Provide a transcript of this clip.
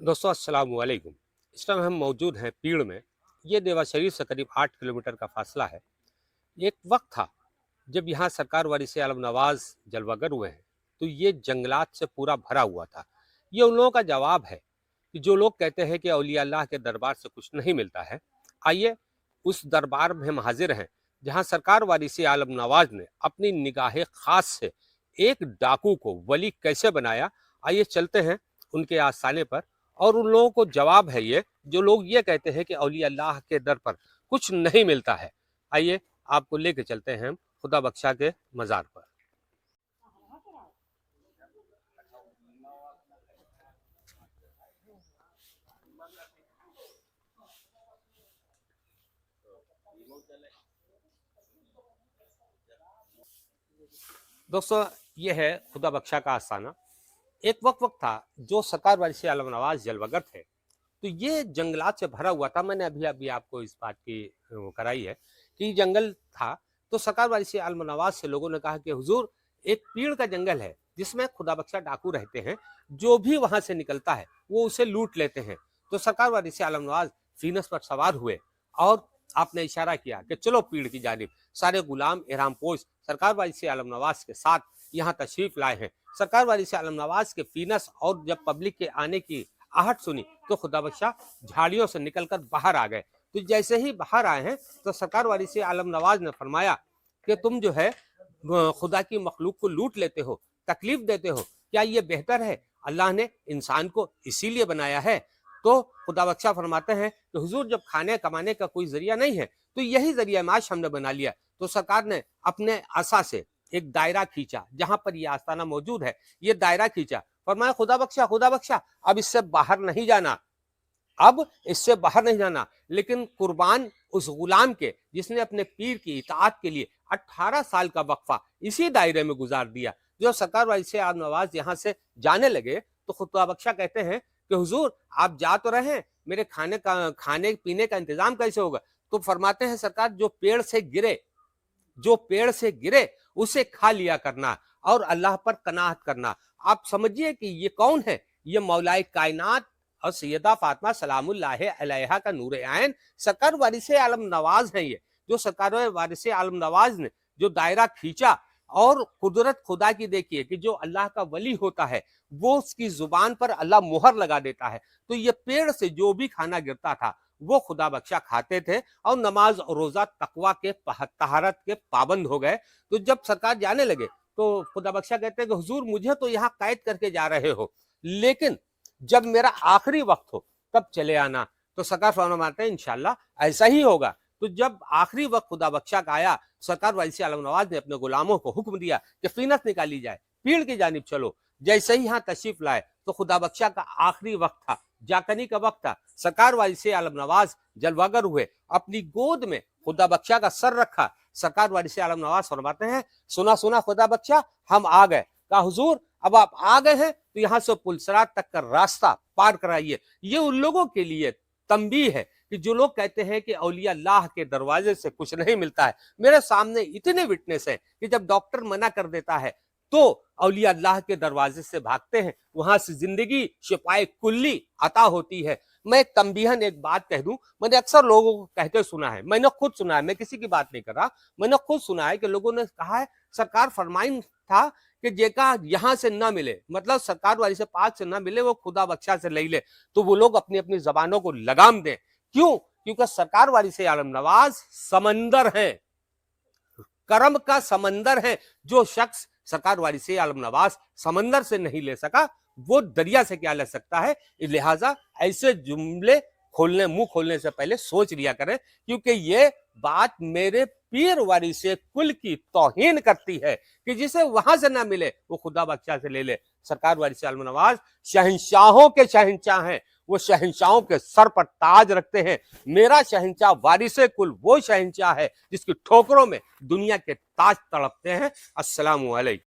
दोस्तों अस्सलाम वालेकुम। इस टाइम हम मौजूद हैं पीड़ में। ये देवा शरीफ से करीब 8 किलोमीटर का फासला है। एक वक्त था जब यहाँ सरकार वारिस आलम नवाज जलवागर हुए हैं, तो ये जंगलात से पूरा भरा हुआ था। ये उन लोगों का जवाब है कि जो लोग कहते हैं कि औलिया अल्लाह के दरबार से कुछ नहीं मिलता है। आइए उस दरबार में हम हाजिर हैं जहाँ सरकार वारिस आलम नवाज ने अपनी निगाह खास से एक डाकू को वली कैसे बनाया। आइए चलते हैं उनके आस्थाने पर और उन लोगों को जवाब है ये जो लोग ये कहते हैं कि औलिया अल्लाह के दर पर कुछ नहीं मिलता है। आइए आपको लेके चलते हैं हम खुदा बख्शा के मज़ार पर। दोस्तों ये है खुदा बख्शा का आस्थाना। एक वक्त था जो सरकार वारिस आलम नवाज जलवागर थे, तो ये जंगलात से भरा हुआ था। मैंने अभी अभी आपको इस बात की वो कराई है कि जंगल था। तो सरकार वारिस आलम नवाज से लोगों ने कहा कि हुजूर एक पीड़ का जंगल है जिसमें खुदा बख्शा डाकू रहते हैं, जो भी वहां से निकलता है वो उसे लूट लेते हैं। तो सरकार वारिस आलम नवाज फीनस पर सवार हुए और आपने इशारा किया कि चलो पीड़ की जानिब। सारे गुलाम एहराम पोश सरकार वारिस आलम नवाज के साथ यहाँ तशरीफ लाए हैं। सरकार वारिस आलम नवाज के फीनस और जब पब्लिक के आने की आहट सुनी तो खुदा बख्शा झाड़ियों से निकलकर बाहर आ गए। तो जैसे ही बाहर आए हैं तो सरकार वारिस आलम नवाज ने फरमाया कि तुम जो है खुदा की मखलूक को लूट लेते हो, तकलीफ देते हो, क्या ये बेहतर है? अल्लाह ने इंसान को इसीलिए बनाया है। तो खुदा बख्शा फरमाते हैं कि हुजूर जब खाने कमाने का कोई जरिया नहीं है तो यही जरिया माश हमने बना लिया। तो सरकार ने अपने आसा से एक दायरा खींचा जहां पर यह आस्थाना मौजूद है। ये दायरा खींचा, फरमाया खुदा बख्शा अब इससे बाहर नहीं जाना, अब इससे बाहर नहीं जाना। लेकिन कुर्बान उस गुलाम के जिसने अपने पीर की इताअत के लिए 18 साल का वक्फा इसी दायरे में गुजार दिया। जो सरकार वारिस आलम नवाज यहाँ से जाने लगे तो खुदा बख्शा कहते हैं कि हुजूर आप जा तो रहे हैं, मेरे खाने पीने का इंतजाम कैसे होगा? तो फरमाते हैं सरकार जो पेड़ से गिरे उसे खा लिया करना और अल्लाह पर कनाहत करना। आप समझिए कि ये कौन है? ये मौलाए कायनात और सैयदा फातिमा सलामुल्लाह अलैहा का नूर आइन सरकार वारिस आलम नवाज हैं। ये जो सरकार वारिस आलम नवाज ने जो दायरा खींचा और कुदरत खुदा की देखिए कि जो अल्लाह का वली होता है वो उसकी जुबान पर अल्लाह मुहर लगा देता है। तो ये पेड़ से जो भी खाना गिरता था वो खुदा बख्शा खाते थे और नमाज और रोजा तकवा के तहारत के पाबंद हो गए। तो जब सरकार जाने लगे तो खुदा बख्शा कहते हैं कि हुजूर मुझे तो यहाँ कैद करके जा रहे हो, लेकिन जब मेरा आखिरी वक्त हो तब चले आना। तो सरकार फरमाते हैं इंशाल्लाह ऐसा ही होगा। तो जब आखिरी वक्त खुदा बख्शा का आया, सरकार वारिस आलम नवाज ने अपने गुलामों को हुक्म दिया कि फीनस निकाली जाए, पीड़ की जानिब चलो। जैसे ही यहाँ तशरीफ लाए तो खुदा बख्शा का आखिरी वक्त था, जाकनी का वक्त था। सरकार वारिस आलम नवाज जलवागर हुए, अपनी गोद में खुदा बख्शा का सर रखा। सरकार वारिस आलम नवाज फरमाते हैं सुना सुना खुदा बख्शा हम आ गए। कहा हुजूर अब आप आ गए हैं तो यहाँ से पुलसरात तक का रास्ता पार कराइए। ये उन लोगों के लिए तंबीह है कि जो लोग कहते हैं कि औलिया अल्लाह के दरवाजे से कुछ नहीं मिलता है। मेरे सामने इतने विटनेस हैं कि जब डॉक्टर मना कर देता है तो औलिया अल्लाह के दरवाजे से भागते हैं, वहां से जिंदगी शिफाए कुल्ली अता होती है। मैं तंबीहन एक बात कह दूं, मैंने अक्सर लोगों को कहते सुना है, मैंने खुद सुना है, मैं किसी की बात नहीं कर रहा, मैंने खुद सुना है कि लोगों ने कहा है सरकार फरमाइन था कि जेका यहाँ से ना मिले, मतलब सरकार वाली से पाक से ना मिले, वो खुदा बख्शा से ले ले। तो वो लोग अपनी अपनी जबानों को लगाम दें। क्यों? क्योंकि सरकार वारिस आलम नवाज समंदर है, करम का समंदर है। जो शख्स सरकार वारिस आलम नवाज समंदर से नहीं ले सका वो दरिया से क्या ले सकता है? लिहाजा ऐसे जुमले मुंह खोलने से पहले सोच लिया करें, क्योंकि ये बात मेरे पीर वारिस कुल की तौहीन करती है कि जिसे वहां से ना मिले वो खुदा बख्शा से ले ले। सरकार वारिस आलम नवाज शहंशाहों के शहंशाह हैं, वो शहंशाहों के सर पर ताज रखते हैं। मेरा शहंशाह वारिस कुल वो शहंशाह है जिसकी ठोकरों में दुनिया के ताज तड़पते हैं। अस्सलामु अलैकुम।